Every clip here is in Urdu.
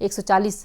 140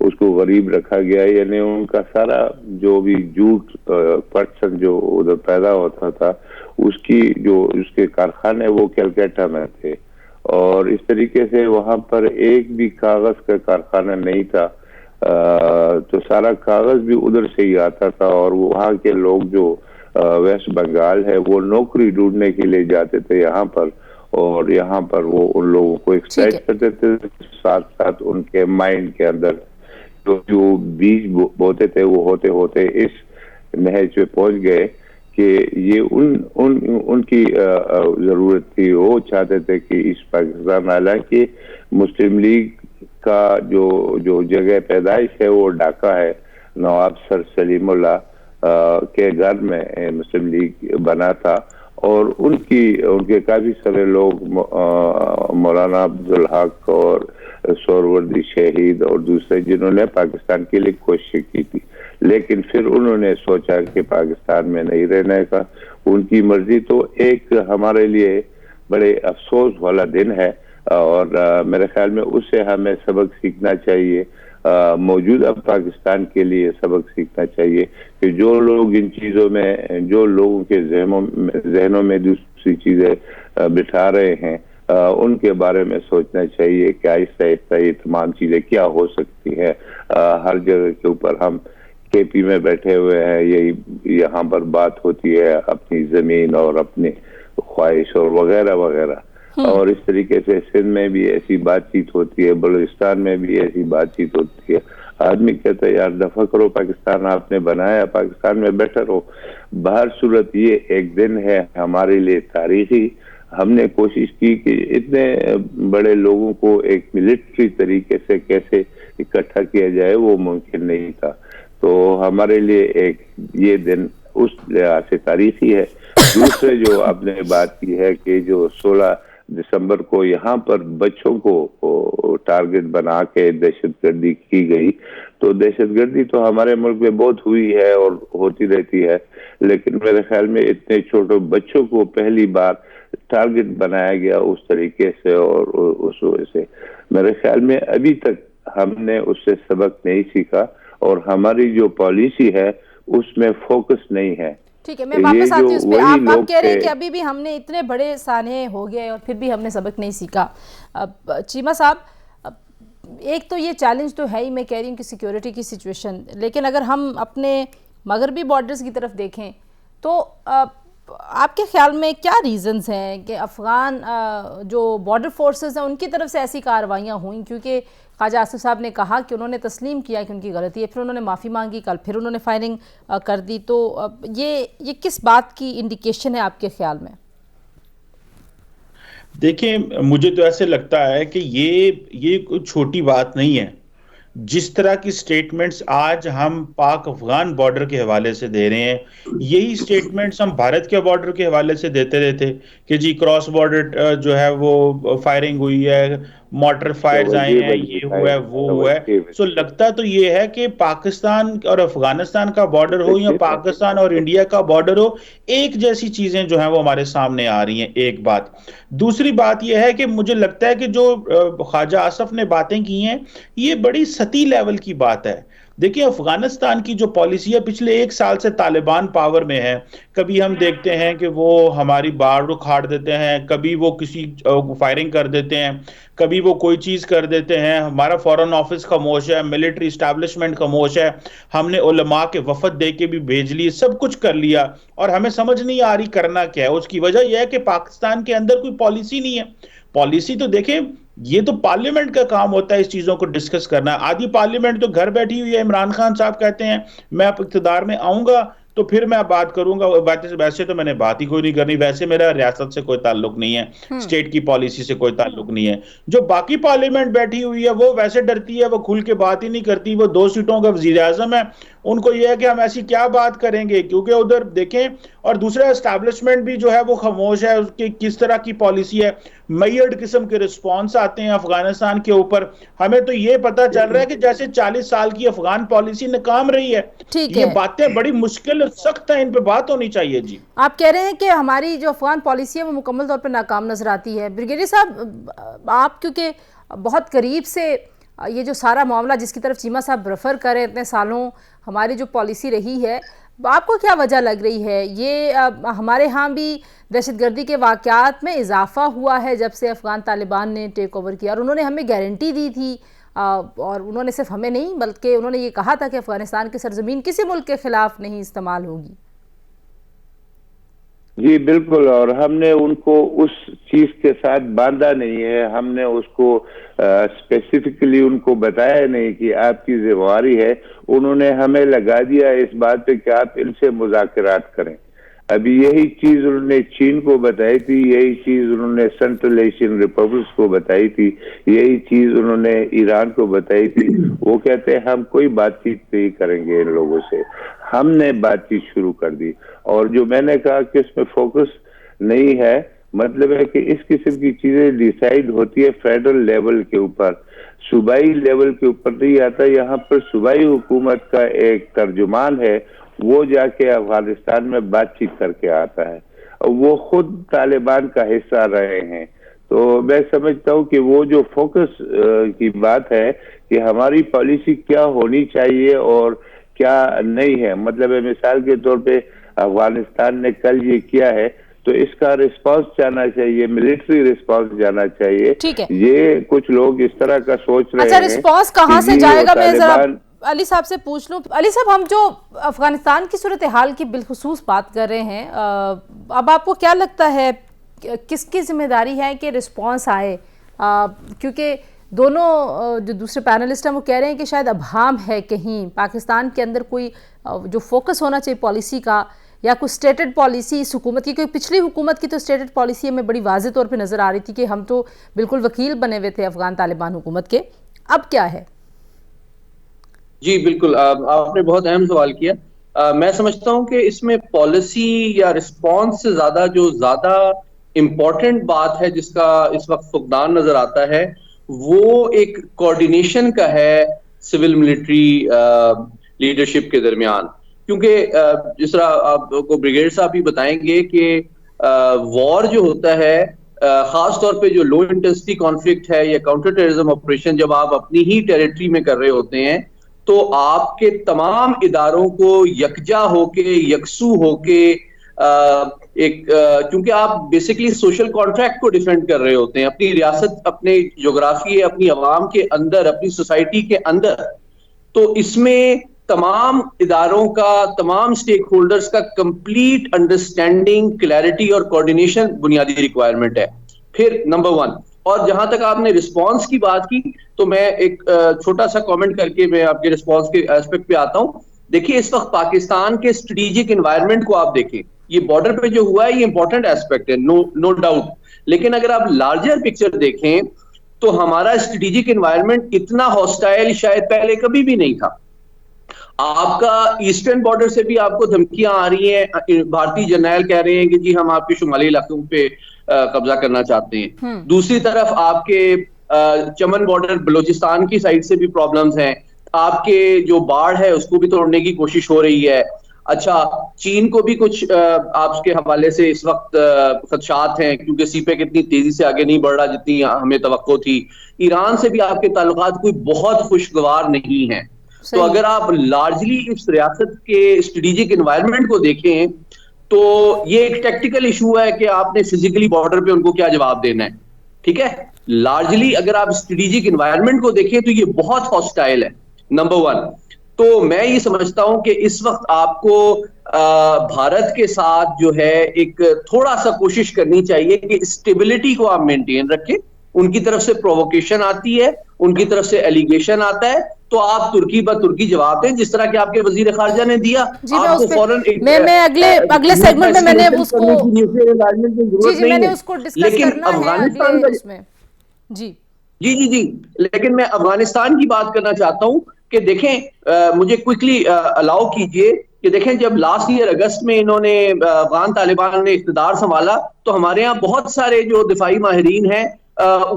اس کو غریب رکھا گیا، یعنی ان کا سارا جو بھی جھوٹ پرسن جو ادھر پیدا ہوتا تھا اس کے کارخانے وہ کلکتہ میں تھے، اور اس طریقے سے وہاں پر ایک بھی کاغذ کا کارخانہ نہیں تھا، تو سارا کاغذ بھی ادھر سے ہی آتا تھا، اور وہاں کے لوگ جو ویسٹ بنگال ہے وہ نوکری ڈھونڈنے کے لیے جاتے تھے یہاں پر، اور یہاں پر وہ ان لوگوں کو ایکسپلائٹ کرتے تھے، ساتھ ساتھ ان کے مائنڈ کے اندر جو بیج بوتے تھے وہ ہوتے ہوتے اس نہج پہ پہنچ گئے کہ یہ ان کی ضرورت تھی، وہ چاہتے تھے کہ اس پاکستان، حالانکہ مسلم لیگ کا جو جگہ پیدائش ہے وہ ڈھاکہ ہے، نواب سر سلیم اللہ کے گھر میں مسلم لیگ بنا تھا، اور ان کے کافی سارے لوگ مولانا عبدالحق اور سہروردی شہید اور دوسرے جنہوں نے پاکستان کے لیے کوشش کی تھی، لیکن پھر انہوں نے سوچا کہ پاکستان میں نہیں رہنے کا، ان کی مرضی۔ تو ایک ہمارے لیے بڑے افسوس والا دن ہے، اور میرے خیال میں اس سے ہمیں سبق سیکھنا چاہیے، موجودہ پاکستان کے لیے سبق سیکھنا چاہیے کہ جو لوگ ان چیزوں میں، جو لوگوں کے ذہنوں میں دوسری چیزیں بٹھا رہے ہیں، ان کے بارے میں سوچنا چاہیے کہ آہستہ آہستہ یہ تمام چیزیں کیا ہو سکتی ہے۔ ہر جگہ کے اوپر ہم کے پی میں بیٹھے ہوئے ہیں، یہاں پر بات ہوتی ہے اپنی زمین اور اپنی خواہش اور وغیرہ وغیرہ، اور اس طریقے سے سندھ میں بھی ایسی بات چیت ہوتی ہے، بلوچستان میں بھی ایسی بات چیت ہوتی ہے۔ آدمی کہتا ہے یار دفع کرو، پاکستان آپ نے بنایا، پاکستان میں بیٹھا رہو۔ بہر صورت یہ ایک دن ہے ہمارے لیے تاریخی، ہم نے کوشش کی کہ اتنے بڑے لوگوں کو ایک ملٹری طریقے سے کیسے اکٹھا کیا جائے، وہ ممکن نہیں تھا، تو ہمارے لیے ایک یہ دن اس لحاظ سے تاریخی ہے۔ دوسرے جو آپ نے بات کی ہے کہ جو 16 دسمبر کو یہاں پر بچوں کو ٹارگٹ بنا کے دہشت گردی کی گئی، تو دہشت گردی تو ہمارے ملک میں بہت ہوئی ہے اور ہوتی رہتی ہے، لیکن میرے خیال میں اتنے چھوٹے بچوں کو پہلی بار ٹارگٹ بنایا گیا اس طریقے سے، اور اس وجہ سے میرے خیال میں ابھی تک ہم نے اس سے سبق نہیں سیکھا، اور ہماری جو پالیسی ہے اس میں فوکس نہیں ہے۔ ٹھیک ہے، میں واپس آتی ہوں اس پہ۔ آپ کہہ رہے ہیں کہ ابھی بھی ہم نے اتنے بڑے سانحے ہو گئے اور پھر بھی ہم نے سبق نہیں سیکھا۔ چیمہ صاحب، ایک تو یہ چیلنج تو ہے ہی، میں کہہ رہی ہوں کہ سیکیورٹی کی سچویشن، لیکن اگر ہم اپنے مغربی بارڈرز کی طرف دیکھیں تو آپ کے خیال میں کیا ریزنز ہیں کہ افغان جو بارڈر فورسز ہیں ان کی طرف سے ایسی کارروائیاں ہوئیں؟ کیونکہ خواجہ آصف صاحب نے کہا کہ انہوں نے تسلیم کیا کہ ان کی غلطی ہے، پھر انہوں نے معافی مانگی، کل پھر انہوں نے فائرنگ کر دی، تو یہ کس بات کی انڈیکیشن ہے آپ کے خیال میں؟ دیکھیں، مجھے تو ایسے لگتا ہے کہ یہ کوئی چھوٹی بات نہیں ہے۔ جس طرح کی سٹیٹمنٹس آج ہم پاک افغان بارڈر کے حوالے سے دے رہے ہیں، یہی سٹیٹمنٹس ہم بھارت کے بارڈر کے حوالے سے دیتے رہتے کہ جی کراس بارڈر جو ہے وہ فائرنگ ہوئی ہے، مارٹر فائرز آئے ہیں، یہ ہوا ہے وہ ہوا ہے۔ سو لگتا تو یہ ہے کہ پاکستان اور افغانستان کا بارڈر ہو یا پاکستان اور انڈیا کا بارڈر ہو، ایک جیسی چیزیں جو ہیں وہ ہمارے سامنے آ رہی ہیں۔ ایک بات۔ دوسری بات یہ ہے کہ مجھے لگتا ہے کہ جو خواجہ آصف نے باتیں کی ہیں یہ بڑی سطحی لیول کی بات ہے۔ دیکھیں، افغانستان کی جو پالیسی ہے، پچھلے 1 سال سے طالبان پاور میں ہے، کبھی ہم دیکھتے ہیں کہ وہ ہماری باڑ اکھاڑ دیتے ہیں، کبھی وہ کسی فائرنگ کر دیتے ہیں، کبھی وہ کوئی چیز کر دیتے ہیں، ہمارا فورن آفس خاموش ہے، ملٹری اسٹیبلشمنٹ خاموش ہے، ہم نے علماء کے وفد دے کے بھی بھیج لی، سب کچھ کر لیا، اور ہمیں سمجھ نہیں آ رہی کرنا کیا ہے۔ اس کی وجہ یہ ہے کہ پاکستان کے اندر کوئی پالیسی نہیں ہے۔ پالیسی تو دیکھیں، یہ تو پارلیمنٹ کا کام ہوتا ہے اس چیزوں کو ڈسکس کرنا۔ آدھی پارلیمنٹ تو گھر بیٹھی ہوئی ہے، عمران خان صاحب کہتے ہیں میں اب اقتدار میں آؤں گا تو پھر میں بات کروں گا، ویسے تو میں نے بات ہی کوئی نہیں کرنی، ویسے میرا ریاست سے کوئی تعلق نہیں ہے، اسٹیٹ کی پالیسی سے کوئی تعلق نہیں ہے۔ جو باقی پارلیمنٹ بیٹھی ہوئی ہے وہ ویسے ڈرتی ہے، وہ کھل کے بات ہی نہیں کرتی، وہ 2 سیٹوں کا وزیر اعظم ہے، ان کو یہ ہے کہ ہم ایسی کیا بات کریں گے، کیونکہ ادھر دیکھیں، اور دوسرا اسٹیبلشمنٹ بھی جو ہے وہ خاموش ہے، اس کی کس طرح کی پالیسی ہے، میئرڈ قسم کے رسپانس آتے ہیں افغانستان کے اوپر۔ ہمیں تو یہ پتا چل رہا ہے کہ جیسے 40 سال کی افغان پالیسی ناکام رہی ہے۔ یہ باتیں بڑی مشکل سخت ہیں، ان پہ بات ہونی چاہیے۔ جی، آپ کہہ رہے ہیں کہ ہماری جو افغان پالیسی ہے وہ مکمل طور پر ناکام نظر آتی ہے۔ بریگیڈیئر صاحب، آپ کیونکہ بہت قریب سے یہ جو سارا معاملہ جس کی طرف چیمہ صاحب ریفر کریں اتنے سالوں ہماری جو پالیسی رہی ہے، آپ کو کیا وجہ لگ رہی ہے؟ یہ ہمارے ہاں بھی دہشت گردی کے واقعات میں اضافہ ہوا ہے جب سے افغان طالبان نے ٹیک اوور کیا، اور انہوں نے ہمیں گارنٹی دی تھی، اور انہوں نے صرف ہمیں نہیں بلکہ انہوں نے یہ کہا تھا کہ افغانستان کی سرزمین کسی ملک کے خلاف نہیں استعمال ہوگی۔ جی بالکل، اور ہم نے ان کو اس چیز کے ساتھ باندھا نہیں ہے، ہم نے اس کو اسپیسیفکلی ان کو بتایا نہیں کہ آپ کی ذمہ داری ہے، انہوں نے ہمیں لگا دیا اس بات پہ کہ آپ ان سے مذاکرات کریں۔ ابھی یہی چیز انہوں نے چین کو بتائی تھی، یہی چیز انہوں نے سینٹرل ایشین ریپبلکس کو بتائی تھی، یہی چیز انہوں نے ایران کو بتائی تھی۔ وہ کہتے ہیں ہم کوئی بات چیت نہیں کریں گے ان لوگوں سے، ہم نے بات چیت شروع کر دی۔ اور جو میں نے کہا کہ اس میں فوکس نہیں ہے، مطلب ہے کہ اس قسم کی چیزیں ڈیسائیڈ ہوتی ہے فیڈرل لیول کے اوپر، صوبائی لیول کے اوپر نہیں آتا۔ یہاں پر صوبائی حکومت کا ایک ترجمان ہے، وہ جا کے افغانستان میں بات چیت کر کے آتا ہے، وہ خود طالبان کا حصہ رہے ہیں۔ تو میں سمجھتا ہوں کہ وہ جو فوکس کی بات ہے کہ ہماری پالیسی کیا ہونی چاہیے اور کیا نہیں ہے، مطلب مثال کے طور پہ افغانستان نے کل یہ کیا ہے تو اس کا رسپانس جانا چاہیے، ملٹری رسپانس جانا چاہیے۔ یہ کچھ لوگ اس طرح کا سوچ رہے ہیں۔ اچھا، رسپانس کہاں سے جائے گا؟ میں ذرا علی صاحب سے پوچھ لوں۔ علی صاحب، ہم جو افغانستان کی صورتحال کی بالخصوص بات کر رہے ہیں، اب آپ کو کیا لگتا ہے کس کی ذمہ داری ہے کہ رسپانس آئے؟ کیونکہ دونوں جو دوسرے پینلسٹ ہیں وہ کہہ رہے ہیں کہ شاید ابہام ہے کہیں پاکستان کے اندر کوئی جو فوکس ہونا چاہیے پالیسی کا، یا کوئی سٹیٹڈ پالیسی اس حکومت کی، کیونکہ پچھلی حکومت کی تو سٹیٹڈ پالیسی ہمیں بڑی واضح طور پہ نظر آ رہی تھی کہ ہم تو بالکل وکیل بنے ہوئے تھے افغان طالبان حکومت کے، اب کیا ہے؟ جی بالکل، آپ نے بہت اہم سوال کیا۔ میں سمجھتا ہوں کہ اس میں پالیسی یا رسپانس سے زیادہ جو زیادہ امپورٹنٹ بات ہے جس کا اس وقت فقدان نظر آتا ہے وہ ایک کوارڈینیشن کا ہے سول ملٹری لیڈرشپ کے درمیان، کیونکہ جس طرح آپ کو بریگیڈ صاحب بھی بتائیں گے کہ وار جو ہوتا ہے، خاص طور پہ جو لو انٹینسٹی کانفلکٹ ہے یا کاؤنٹر ٹیررزم آپریشن جب آپ اپنی ہی ٹیریٹری میں کر رہے ہوتے ہیں تو آپ کے تمام اداروں کو یکجا ہو کے یکسو ہو کے ایک کیونکہ آپ بیسیکلی سوشل کانٹریکٹ کو ڈیفینڈ کر رہے ہوتے ہیں، اپنی ریاست، اپنے جغرافیے، اپنی عوام کے اندر، اپنی سوسائٹی کے اندر، تو اس میں تمام اداروں کا، تمام سٹیک ہولڈرز کا کمپلیٹ انڈرسٹینڈنگ، کلیئرٹی اور کوارڈینیشن بنیادی ریکوائرمنٹ ہے۔ پھر نمبر 1، اور جہاں تک آپ نے رسپانس کی بات کی تو میں ایک چھوٹا سا کامنٹ کر کے میں آپ کے رسپانس کے ایسپیکٹ پہ آتا ہوں۔ دیکھیے اس وقت پاکستان کے اسٹریٹجک انوائرمنٹ کو آپ دیکھیں، یہ بارڈر پہ جو ہوا ہے یہ امپورٹنٹ ایسپیکٹ ہے، نو ڈاؤٹ، لیکن اگر آپ لارجر پکچر دیکھیں تو ہمارا اسٹریٹجک انوائرمنٹ اتنا ہاسٹائل شاید پہلے کبھی بھی نہیں تھا۔ آپ کا ایسٹرن بارڈر سے بھی آپ کو دھمکیاں آ رہی ہیں، بھارتی جرنیل کہہ رہے ہیں کہ جی ہم آپ کے شمالی علاقوں پہ قبضہ کرنا چاہتے ہیں۔ دوسری طرف آپ کے چمن بارڈر بلوچستان کی سائڈ سے بھی پرابلمز ہیں، آپ کے جو باڑ ہے اس کو بھی توڑنے کی کوشش ہو رہی ہے۔ اچھا، چین کو بھی کچھ آپ کے حوالے سے اس وقت خدشات ہیں کیونکہ سی پیک اتنی تیزی سے آگے نہیں بڑھ رہا جتنی ہمیں توقع تھی۔ ایران سے بھی آپ کے تعلقات کوئی بہت خوشگوار نہیں ہیں۔ تو اگر آپ لارجلی اس ریاست کے اسٹریٹجک انوائرمنٹ کو دیکھیں تو یہ ایک ٹیکٹیکل ایشو ہے کہ آپ نے فزیکلی بارڈر پہ ان کو کیا جواب دینا ہے، ٹھیک ہے۔ لارجلی اگر آپ اسٹریٹجک انوائرمنٹ کو دیکھیں تو یہ بہت ہاسٹائل ہے، نمبر 1۔ تو میں یہ سمجھتا ہوں کہ اس وقت آپ کو بھارت کے ساتھ جو ہے ایک تھوڑا سا کوشش کرنی چاہیے کہ اسٹیبلٹی کو آپ مینٹین رکھیں۔ ان کی طرف سے پرووکیشن آتی ہے، ان کی طرف سے ایلیگیشن آتا ہے تو آپ ترکی بہ ترکی جواب دیں، جس طرح کہ آپ کے وزیر خارجہ نے دیا۔ آپ کو فوراً میں اگلے سیگمنٹ میں میں نے اس کو ڈسکس کرنا ہے اس میں۔ جی لیکن میں افغانستان کی بات کرنا چاہتا ہوں کہ دیکھیں، مجھے کوئکلی الاؤ کیجئے کہ دیکھیں جب لاسٹ ایئر اگست میں انہوں نے افغان طالبان نے اقتدار سنبھالا تو ہمارے ہاں بہت سارے جو دفاعی ماہرین ہیں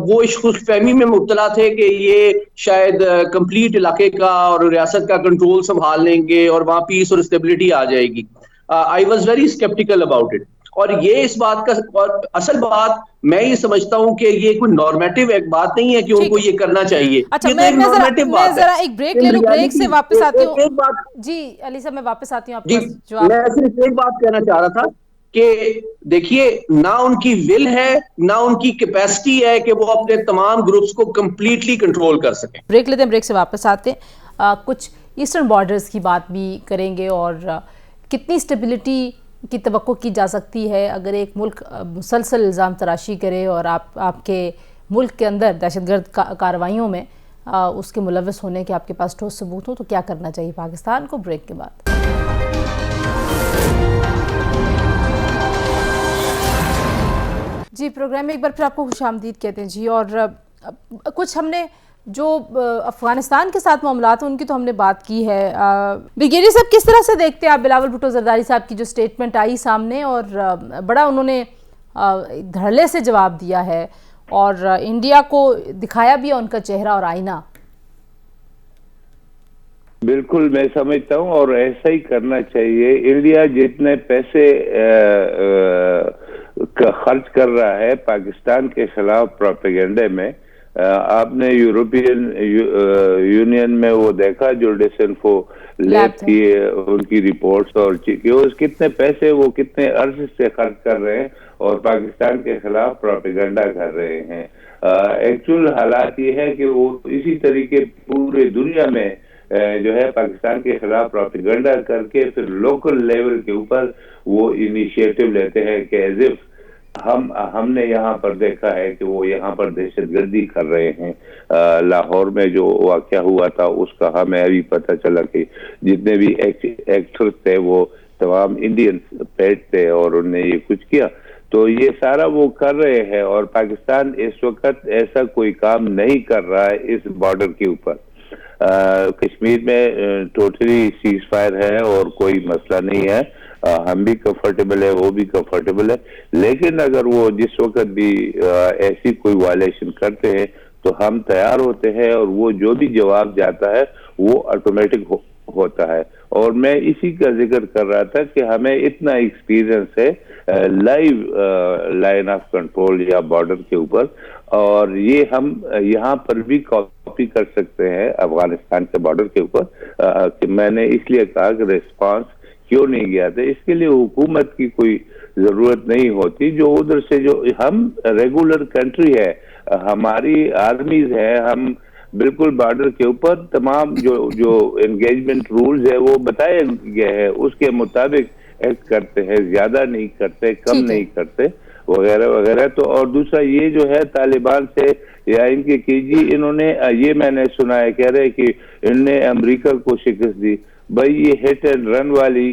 وہ اس خوش فہمی میں مبتلا تھے کہ یہ شاید کمپلیٹ علاقے کا اور ریاست کا کنٹرول سنبھال لیں گے اور وہاں پیس اور اسٹیبلٹی آ جائے گی۔ I was very skeptical about it۔ اور یہ اس بات کا اور اصل بات میں یہ سمجھتا ہوں کہ یہ کوئی نارمیٹو ایک بات نہیں ہے کہ ان کو یہ کرنا چاہیے. اچھا یہ تو ایک نارمیٹو بات ہے. ذرا ایک بریک لے لوں, بریک سے واپس آتی ہوں. ایک بات جی علی صاحب میں واپس آتی ہوں آپ جی کے جواب. میں صرف ایک بات کہنا چاہ رہا تھا کہ دیکھیے نہ ان کی ول ہے نہ ان کی کیپیسٹی ہے کہ وہ اپنے تمام گروپس کو کمپلیٹلی کنٹرول کر سکیں. بریک لیتے ہیں, بریک سے واپس آتے ہیں. کچھ ایسٹرن بارڈرز کی بات بھی کریں گے اور کتنی اسٹیبلٹی کی توقع کی جا سکتی ہے اگر ایک ملک مسلسل الزام تراشی کرے اور آپ کے ملک کے اندر دہشت گرد کارروائیوں میں اس کے ملوث ہونے کے آپ کے پاس ٹھوس ثبوت ہو, تو کیا کرنا چاہیے پاکستان کو. بریک کے بعد جی پروگرام میں ایک بار پھر آپ کو خوش آمدید کہتے ہیں جی. اور کچھ ہم نے جو افغانستان کے ساتھ معاملات ہیں ان کی تو ہم نے بات کی ہے. بریگیڈیئر صاحب کس طرح سے دیکھتے ہیں آپ بلاول بھٹو زرداری صاحب کی جو سٹیٹمنٹ آئی سامنے, اور بڑا انہوں نے دھڑلے سے جواب دیا ہے اور انڈیا کو دکھایا بھی ہے ان کا چہرہ اور آئینہ. بالکل میں سمجھتا ہوں اور ایسا ہی کرنا چاہیے. انڈیا جتنے پیسے خرچ کر رہا ہے پاکستان کے خلاف پروپیگنڈے میں, آپ نے یورپین یونین میں وہ دیکھا جو ڈیسنفو لیب کی ان کی رپورٹس, اور کتنے پیسے وہ کتنے عرصے سے خرچ کر رہے ہیں اور پاکستان کے خلاف پروپیگنڈا کر رہے ہیں. ایکچوئل حالات یہ ہے کہ وہ اسی طریقے پورے دنیا میں جو ہے پاکستان کے خلاف پروپیگنڈا کر کے پھر لوکل لیول کے اوپر وہ انیشیٹو لیتے ہیں کہ ایز اف ہم نے یہاں پر دیکھا ہے کہ وہ یہاں پر دہشت گردی کر رہے ہیں. لاہور میں جو واقعہ ہوا تھا اس کا ہمیں ابھی پتہ چلا کہ جتنے بھی ایکٹرز تھے وہ تمام انڈین پیٹ تھے اور انہوں نے یہ کچھ کیا. تو یہ سارا وہ کر رہے ہیں اور پاکستان اس وقت ایسا کوئی کام نہیں کر رہا ہے اس بارڈر کے اوپر. کشمیر میں ٹوٹلی سیز فائر ہے اور کوئی مسئلہ نہیں ہے, ہم بھی کمفرٹیبل ہے وہ بھی کمفرٹیبل ہے. لیکن اگر وہ جس وقت بھی ایسی کوئی وائلیشن کرتے ہیں تو ہم تیار ہوتے ہیں اور وہ جو بھی جواب جاتا ہے وہ آٹومیٹک ہوتا ہے. اور میں اسی کا ذکر کر رہا تھا کہ ہمیں اتنا ایکسپیرینس ہے لائیو لائن آف کنٹرول یا بارڈر کے اوپر, اور یہ ہم یہاں پر بھی کاپی کر سکتے ہیں افغانستان کے بارڈر کے اوپر. کہ میں نے اس لیے کہا کہ ریسپانس کیوں نہیں گیا تھا, اس کے لیے حکومت کی کوئی ضرورت نہیں ہوتی. جو ادھر سے جو ہم ریگولر کنٹری ہے, ہماری آرمیز ہے, ہم بالکل بارڈر کے اوپر تمام جو انگیجمنٹ رولز ہے وہ بتائے گئے ہیں اس کے مطابق ایکٹ کرتے ہیں, زیادہ نہیں کرتے, کم نہیں کرتے وغیرہ وغیرہ. تو اور دوسرا یہ جو ہے طالبان سے یا ان کے جی انہوں نے یہ میں نے سنا ہے کہہ رہے کہ انہوں نے امریکہ کو شکست دی. بھائی یہ ہٹ اینڈ رن والی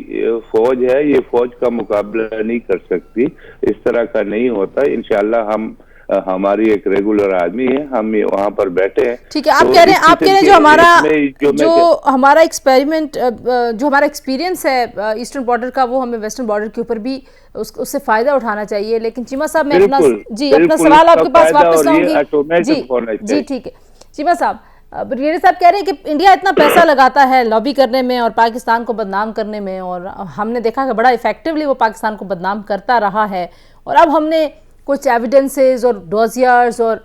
فوج ہے, یہ فوج کا مقابلہ نہیں کر سکتی, اس طرح کا نہیں ہوتا. انشاءاللہ ہماری ایک ریگولر آدمی ہے, ہم وہاں پر بیٹھے ہیں. ٹھیک ہے, آپ کہہ رہے ہیں جو ہمارا ایکسپیریمنٹ جو ہمارا ایکسپیرینس ہے ایسٹرن بارڈر کا وہ ہمیں ویسٹرن بارڈر کے اوپر بھی اس سے فائدہ اٹھانا چاہیے. لیکن چیمہ صاحب میں اپنا سوال آپ کے پاس واپس لاؤں گی. جی ٹھیک ہے چیمہ صاحب, بریگیڈیئر صاحب کہہ رہے ہیں کہ انڈیا اتنا پیسہ لگاتا ہے لابی کرنے میں اور پاکستان کو بدنام کرنے میں, اور ہم نے دیکھا کہ بڑا ایفیکٹولی وہ پاکستان کو بدنام کرتا رہا ہے, اور اب ہم نے کچھ ایویڈنسز اور ڈوزیئرز اور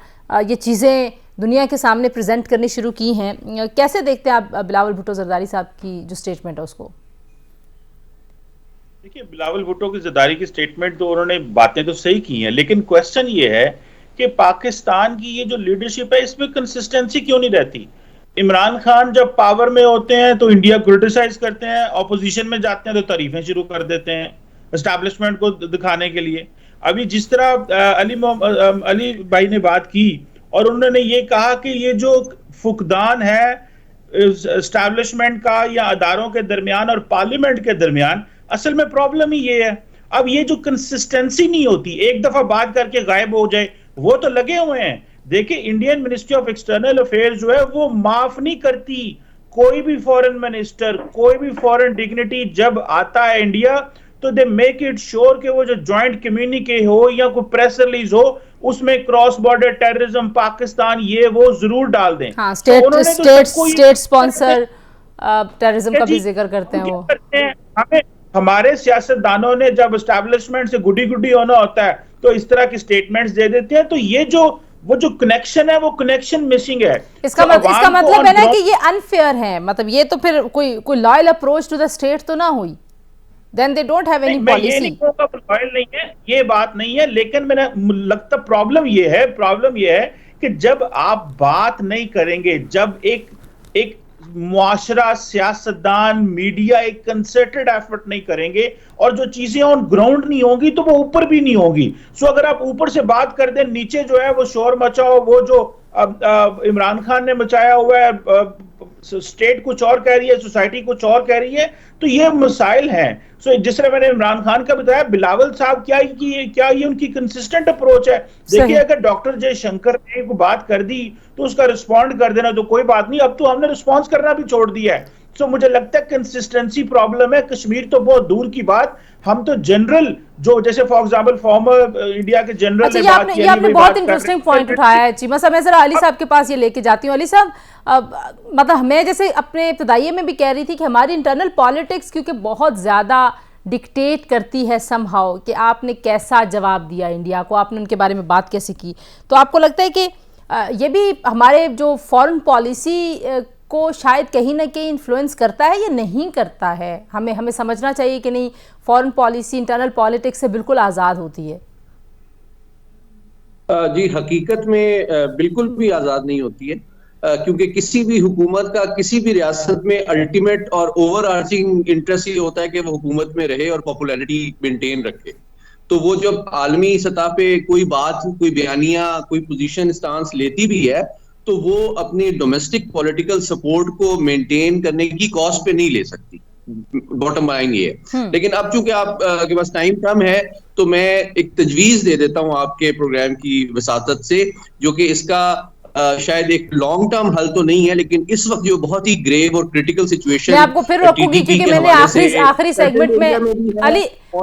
یہ چیزیں دنیا کے سامنے پریزنٹ کرنی شروع کی ہیں. کیسے دیکھتے ہیں آپ بلاول بھٹو زرداری صاحب کی جو سٹیٹمنٹ ہے اس کو؟ دیکھیے بلاول بھٹو کی زرداری کی سٹیٹمنٹ تو انہوں نے باتیں تو صحیح کی ہیں, لیکن کوسچن یہ ہے کہ پاکستان کی یہ جو لیڈرشپ ہے اس میں کنسسٹنسی کیوں نہیں رہتی. عمران خان جب پاور میں ہوتے ہیں تو انڈیا کرٹیسائز کرتے ہیں, اپوزیشن میں جاتے ہیں تو تعریفیں شروع کر دیتے ہیں اسٹیبلشمنٹ کو دکھانے کے لیے. ابھی جس طرح علی بھائی نے بات کی اور انہوں نے یہ کہا کہ یہ جو فقدان ہے اسٹیبلشمنٹ کا یا اداروں کے درمیان اور پارلیمنٹ کے درمیان, اصل میں پرابلم ہی یہ ہے. اب یہ جو کنسسٹنسی نہیں ہوتی, ایک دفعہ بات کر کے غائب ہو جائے, وہ تو لگے ہوئے ہیں. دیکھیں Indian ministry of external affairs جو ہے وہ معاف نہیں کرتی کوئی بھی فورن منسٹر, کوئی بھی فورن ڈگنیٹی جب آتا ہے انڈیا تو دے میک اٹ شور کہ وہ جو جوائنٹ کمیونیکے ہو یا کوئی پریس ریلیز ہو اس میں کراس بارڈر ٹیررزم پاکستان یہ وہ ضرور ڈال دیں. ہاں اسٹیٹ سپانسر ٹیررزم کا بھی ذکر کرتے ہیں وہ. ہمارے سیاستدانوں نے جب اسٹیبلشمنٹ سے گڈی گڈی ہونا ہوتا ہے تو اس طرح کی سٹیٹمنٹس دے دیتے ہیں. تو یہ وہ جو کنیکشن ہے وہ کنیکشن مسنگ ہے. اس کا مطلب ہے نا کہ یہ انفیئر ہے, مطلب یہ تو پھر کوئی loyal approach to the state تو نہ ہوئی. Then they don't have any policy. یہ نہیں کہوں گا لائل نہیں ہے, یہ بات نہیں ہے, لیکن میں لگتا پرابلم یہ ہے کہ جب آپ بات نہیں کریں گے, جب ایک معاشرہ, سیاستدان, میڈیا ایک کنسرٹڈ ایفرٹ نہیں کریں گے اور جو چیزیں آن گراؤنڈ نہیں ہوں گی تو وہ اوپر بھی نہیں ہوں گی. سو اگر آپ اوپر سے بات کر دیں, نیچے جو ہے وہ شور مچاؤ, وہ جو عمران خان نے مچایا ہوا ہے, اسٹیٹ کچھ اور کہہ رہی ہے, سوسائٹی کچھ اور کہہ رہی ہے, تو یہ مسائل ہیں. سو جس طرح میں نے عمران خان کا بتایا, بلاول صاحب کیا یہ ان کی کنسسٹنٹ اپروچ ہے. دیکھیے اگر ڈاکٹر جے شنکر نے کوئی بات کر دی تو اس کا رسپونڈ کر دینا تو کوئی بات نہیں, اب تو ہم نے رسپانس کرنا بھی چھوڑ دیا ہے. سو مجھے لگتا ہے کنسسٹنسی پرابلم ہے. کشمیر تو بہت دور کی بات, ہم تو جنرل جو جیسے فار ایگزامپل فارمر انڈیا کے جنرل نے بات کی, یہ آپ نے بہت انٹرسٹنگ پوائنٹ اٹھایا ہے چیمہ صاحب. میں ذرا علی صاحب کے پاس یہ لے کے جاتی ہوں. علی صاحب, مطلب میں جیسے اپنے ابتدائیے میں بھی کہہ رہی تھی کہ ہماری انٹرنل پالیٹکس کیونکہ بہت زیادہ ڈکٹیٹ کرتی ہے سم ہاؤ کہ آپ نے کیسا جواب دیا انڈیا کو, آپ نے ان کے بارے میں بات کیسے کی. تو آپ کو لگتا ہے کہ یہ بھی ہمارے جو فورن پالیسی کو شاید کہیں نہ کہیں انفلوئنس کرتا ہے یا نہیں کرتا ہے؟ ہمیں سمجھنا چاہیے کہ نہیں, فورن پالیسی انٹرنل پالیٹکس سے بالکل آزاد ہوتی ہے. جی حقیقت میں بالکل بھی آزاد نہیں ہوتی ہے, کیونکہ کسی بھی حکومت کا کسی بھی ریاست میں الٹیمیٹ اور اوور آرچنگ انٹرسٹ یہ ہوتا ہے کہ وہ حکومت میں رہے اور پاپولیرٹی مینٹین رکھے. تو وہ جب عالمی سطح پہ کوئی بات, کوئی بیانیہ, کوئی پوزیشن اسٹانس لیتی بھی ہے تو وہ اپنی ڈومیسٹک پولیٹیکل سپورٹ کو مینٹین کرنے کی کاسٹ پہ نہیں لے سکتی. باٹم لائن یہ ہے. لیکن اب چونکہ آپ کے پاس ٹائم کم ہے تو میں ایک تجویز دے دیتا ہوں آپ کے پروگرام کی وساطت سے, جو کہ اس کا شاید ایک لانگ ٹرم حل تو نہیں ہے, لیکن اس وقت جو بہت ہی گریو اور کریٹیکل سچویشن میں آپ کو پھر روکوں گی کیونکہ میں نے آخری سیگمنٹ میں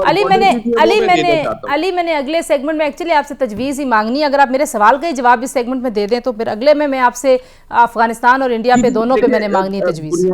علی میں نے اگلے سیگمنٹ میں ایکچولی آپ سے تجویز ہی مانگنی ہے. اگر آپ میرے سوال کا جواب اس سیگمنٹ میں دے دیں تو پھر اگلے میں آپ سے افغانستان اور انڈیا پہ دونوں پہ میں نے مانگنی ہے تجویز.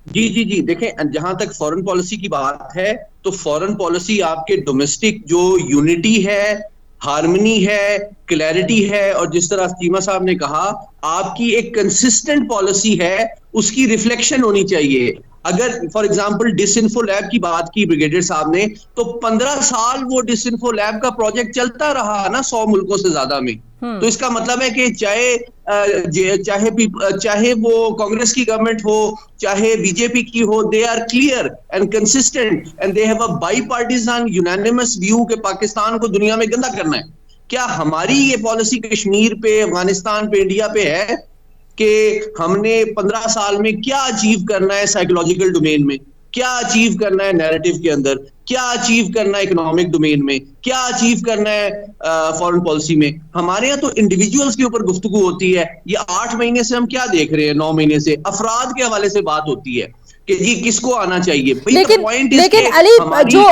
جی دیکھیں, جہاں تک فورن پالیسی کی بات ہے تو فورن پالیسی آپ کے ڈومیسٹک جو یونٹی ہے, ہارمنی ہے, کلیئرٹی ہے, اور جس طرح چیمہ صاحب نے کہا آپ کی ایک کنسسٹنٹ پالیسی ہے, اس کی ریفلیکشن ہونی چاہیے. اگر for example disinfo lab کی بات کی بریگیڈیئر صاحب نے, تو 15 سال وہ ڈس انفو لیب کا پروجیکٹ چلتا رہا نا 100 ملکوں سے زیادہ میں. تو اس کا مطلب ہے کہ چاہے وہ کانگریس کی گورنمنٹ ہو, چاہے بی جے پی کی ہو, they are clear and consistent and they have a bipartisan unanimous view کہ پاکستان کو دنیا میں گندا کرنا ہے. کیا ہماری یہ پالیسی کشمیر پہ, افغانستان پہ, انڈیا پہ ہے کہ ہم نے 15 سال میں کیا اچیو کرنا ہے سائیکولوجیکل ڈومین میں, کیا اچیو کرنا ہے نیریٹو کے اندر, کیا اچیو کرنا ہے اکنامک ڈومین میں, کیا اچیو کرنا ہے فورن پالیسی میں؟ ہمارے یہاں تو انڈیویجولز کے اوپر گفتگو ہوتی ہے. یہ 8 مہینے سے ہم کیا دیکھ رہے ہیں, 9 مہینے سے افراد کے حوالے سے بات ہوتی ہے کہ جی کس کو آنا چاہیے. لیکن علی جو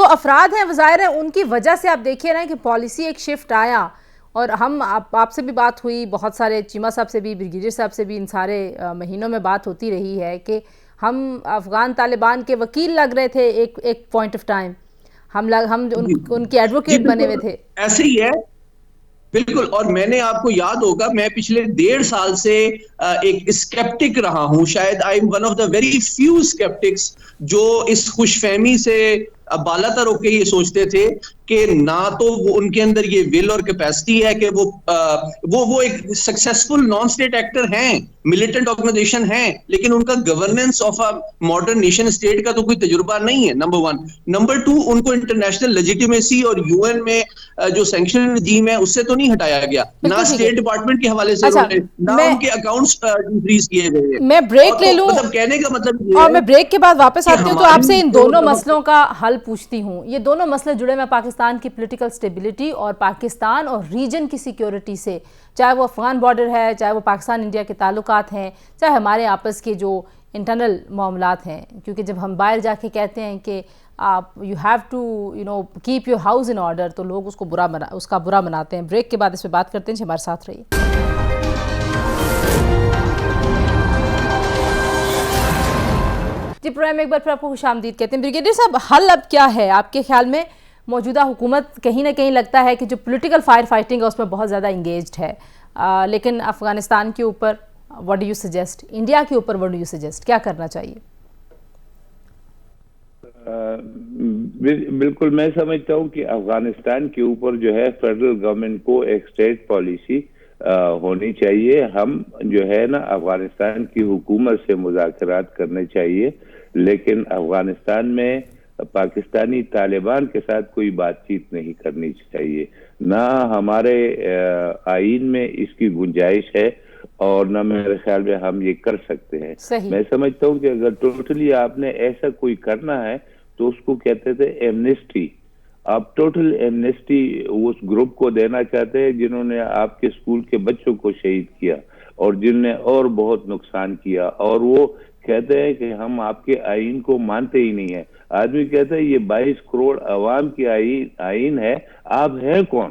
افراد ہیں ظاہر ہے ان کی وجہ سے آپ دیکھیے نا کہ پالیسی ایک شفٹ آیا, اور ہم آپ سے بھی بات ہوئی, بہت سارے چیمہ صاحب سے بھی, بریگیڈیئر صاحب سے بھی ان سارے مہینوں میں بات ہوتی رہی ہے کہ ہم افغان طالبان کے وکیل لگ رہے تھے ایک پوائنٹ آف ٹائم, ہم ان کے ایڈوکیٹ بنے ہوئے تھے. ایسے ہی ہے بالکل. اور میں نے آپ کو یاد ہوگا میں پچھلے 1.5 سال سے ایک اسکیپٹک رہا ہوں, شاید I am one of the very few sceptics جو اس خوش فہمی سے بالا تر ہو کے یہ سوچتے تھے کہ نہ تو وہ ان کے اندر یہ ول اور کیپیسٹی ہے کہ وہ ایک سکسیسفل نان اسٹیٹ ایکٹر ہیں, ملیٹنٹ آرگنائزیشن ہیں, لیکن ان کا governance of a modern nation state کا تو کوئی تجربہ نہیں ہے, نمبر 1. نمبر 2, ان کو انٹرنیشنل لیجیٹیمیسی اور یو این میں جو سینکشن رجیم ہے اس سے تو نہیں ہٹایا گیا, نہ اسٹیٹ ڈپارٹمنٹ کے حوالے سے نہ ان کے اکاؤنٹس انکریز کیے گئے. میں بریک لے لوں, مطلب کہنے کا مطلب اور میں بریک کے بعد واپس آتی ہوں تو آپ سے ان دونوں مسئلوں کا حل پوچھتی ہوں. یہ دونوں مسئلے جڑے میں پاکستان کی پولیٹیکل سٹیبلٹی اور پاکستان اور ریجن کی سیکیورٹی سے, چاہے وہ افغان بارڈر ہے, چاہے وہ پاکستان انڈیا کے تعلقات ہیں, چاہے ہمارے آپس کے جو انٹرنل معاملات ہیں. کیونکہ جب ہم باہر جا کے کہتے ہیں کہ آپ you have to keep your house in order, تو لوگ اس کا برا مناتے ہیں. بریک کے بعد اس پہ بات کرتے ہیں, ہمارے ساتھ رہیے. جی پروگرام میں ایک بار پھر آپ کو خوش آمدید کہتے ہیں. بریگیڈیئر صاحب حل اب کیا ہے آپ کے خیال میں؟ موجودہ حکومت کہیں نہ کہیں لگتا ہے کہ جو پولیٹیکل فائر فائٹنگ ہے اس میں بہت زیادہ انگیجڈ ہے, لیکن افغانستان کے اوپر what do you suggest, India کے اوپر واٹ ڈو یو سجیسٹ, کیا کرنا چاہیے؟ بالکل میں سمجھتا ہوں کہ افغانستان کے اوپر جو ہے فیڈرل گورنمنٹ کو ایک اسٹیٹ پالیسی ہونی چاہیے. ہم جو ہے نا افغانستان کی حکومت سے مذاکرات کرنے چاہیے, لیکن افغانستان میں پاکستانی طالبان کے ساتھ کوئی بات چیت نہیں کرنی چاہیے. نہ ہمارے آئین میں اس کی گنجائش ہے اور نہ میرے خیال میں ہم یہ کر سکتے ہیں. میں سمجھتا ہوں کہ اگر ٹوٹلی آپ نے ایسا کوئی کرنا ہے تو اس کو کہتے تھے ایمنسٹی. آپ ٹوٹل ایمنسٹی اس گروپ کو دینا چاہتے ہیں جنہوں نے آپ کے اسکول کے بچوں کو شہید کیا اور جن نے اور بہت نقصان کیا, اور وہ کہتے ہیں کہ ہم آپ کے آئین کو مانتے ہی نہیں ہیں. آدمی کہتا ہے یہ 22 کروڑ عوام کی آئین ہے, آپ ہیں کون؟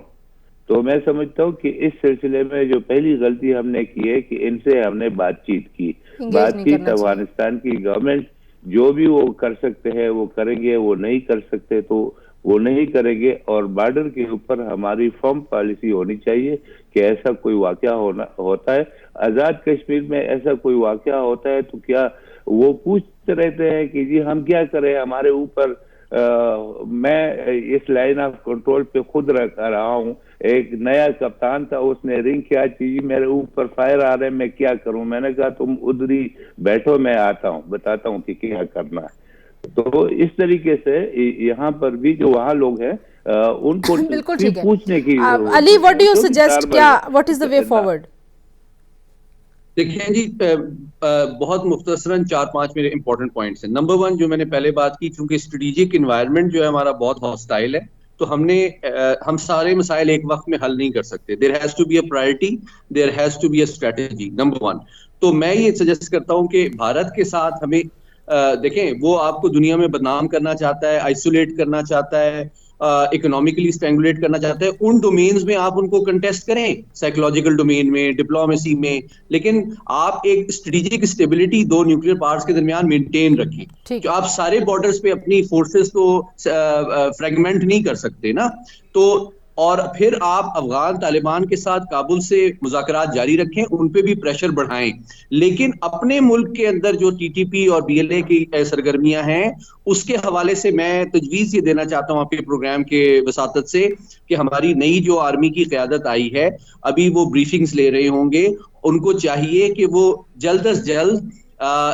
تو میں سمجھتا ہوں کہ اس سلسلے میں جو پہلی غلطی ہم نے کی ہے کہ ان سے ہم نے بات چیت کی. بات چیت افغانستان کی گورنمنٹ جو بھی وہ کر سکتے ہیں وہ کریں گے, وہ نہیں کر سکتے تو وہ نہیں کریں گے. اور بارڈر کے اوپر ہماری فرم پالیسی ہونی چاہیے کہ ایسا کوئی واقعہ ہوتا ہے, آزاد کشمیر میں ایسا کوئی واقعہ ہوتا ہے تو کیا وہ پوچھتے رہتے ہیں کہ جی ہم کیا کریں, ہمارے اوپر میں اس لائن آف کنٹرول پہ خود رہا ہوں. ایک نیا کپتان تھا, اس نے رنگ کیا چیز میرے اوپر فائر آ رہے ہیں, میں کیا کروں؟ میں نے کہا تم ادھر ہی بیٹھو, میں آتا ہوں بتاتا ہوں کہ کیا کرنا ہے. تو اس طریقے سے یہاں پر بھی جو وہاں لوگ ہیں ان کو پوچھنے کی علی, what do you suggest, کیا what is the way forward؟ دیکھیں جی بہت مختصراً 4-5 میرے امپورٹنٹ پوائنٹس ہیں. نمبر 1 جو میں نے پہلے بات کی, چونکہ اسٹریٹجک انوائرمنٹ جو ہے ہمارا بہت ہاسٹائل ہے تو ہم سارے مسائل ایک وقت میں حل نہیں کر سکتے. there has to be a priority, there has to be a strategy, number 1. تو میں یہ سجیسٹ کرتا ہوں کہ بھارت کے ساتھ ہمیں دیکھیں وہ آپ کو دنیا میں بدنام کرنا چاہتا ہے, آئسولیٹ کرنا چاہتا ہے, اکنامکلی اسٹرینگولیٹ کرنا چاہتے ہیں. ان ڈومینز میں آپ ان کو کنٹیسٹ کریں, سائیکولوجیکل ڈومین میں, ڈپلومیسی میں, لیکن آپ ایک اسٹریٹجک اسٹیبلٹی 2 نیوکلیئر پاورز کے درمیان مینٹین رکھیں. جو آپ سارے بارڈرز پہ اپنی فورسز کو فریگمنٹ نہیں کر سکتے نا. تو اور پھر آپ افغان طالبان کے ساتھ کابل سے مذاکرات جاری رکھیں, ان پہ بھی پریشر بڑھائیں, لیکن اپنے ملک کے اندر جو ٹی ٹی پی اور بی ایل اے کی سرگرمیاں ہیں اس کے حوالے سے میں تجویز یہ دینا چاہتا ہوں آپ کے پروگرام کے وساطت سے کہ ہماری نئی جو آرمی کی قیادت آئی ہے ابھی وہ بریفنگز لے رہے ہوں گے, ان کو چاہیے کہ وہ جلد از جلد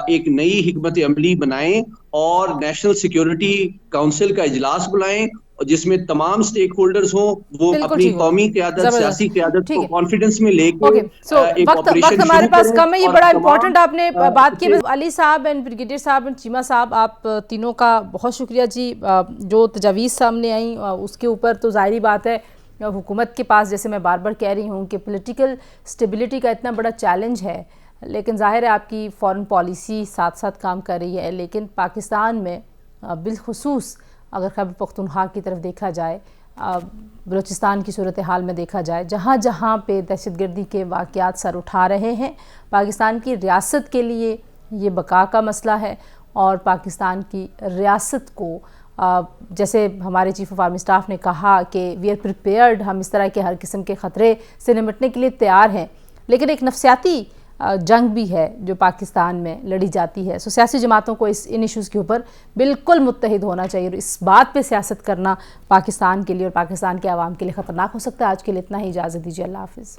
ایک نئی حکمت عملی بنائیں اور نیشنل سیکیورٹی کونسل کا اجلاس بلائیں جس میں تمام سٹیک ہولڈرز ہوں, وہ اپنی قومی قیادت, سیاسی قیادت کو کانفیڈنس میں لے کے ایک آپریشن ہمارے پاس کم ہے. یہ بڑا امپورٹنٹ آپ نے بات کی. علی صاحب اینڈ بریگیڈیئر صاحب اینڈ چیمہ صاحب, آپ تینوں کا بہت شکریہ جی. جو تجاویز سامنے آئیں اس کے اوپر تو ظاہری بات ہے حکومت کے پاس, جیسے میں بار بار کہہ رہی ہوں کہ پولیٹیکل اسٹیبلٹی کا اتنا بڑا چیلنج ہے, لیکن ظاہر ہے آپ کی فارن پالیسی ساتھ ساتھ کام کر رہی ہے. لیکن پاکستان میں بالخصوص اگر خیبر پختونخوا کی طرف دیکھا جائے, بلوچستان کی صورتحال میں دیکھا جائے, جہاں جہاں پہ دہشت گردی کے واقعات سر اٹھا رہے ہیں, پاکستان کی ریاست کے لیے یہ بقا کا مسئلہ ہے. اور پاکستان کی ریاست کو جیسے ہمارے چیف آف آرمی سٹاف نے کہا کہ وی آر پریپیئرڈ, ہم اس طرح کے ہر قسم کے خطرے سے نمٹنے کے لیے تیار ہیں, لیکن ایک نفسیاتی جنگ بھی ہے جو پاکستان میں لڑی جاتی ہے. سیاسی جماعتوں کو ان ایشوز کے اوپر بالکل متحد ہونا چاہیے, اور اس بات پہ سیاست کرنا پاکستان کے لیے اور پاکستان کے عوام کے لیے خطرناک ہو سکتا ہے. آج کے لیے اتنا ہی, اجازت دیجیے, اللہ حافظ.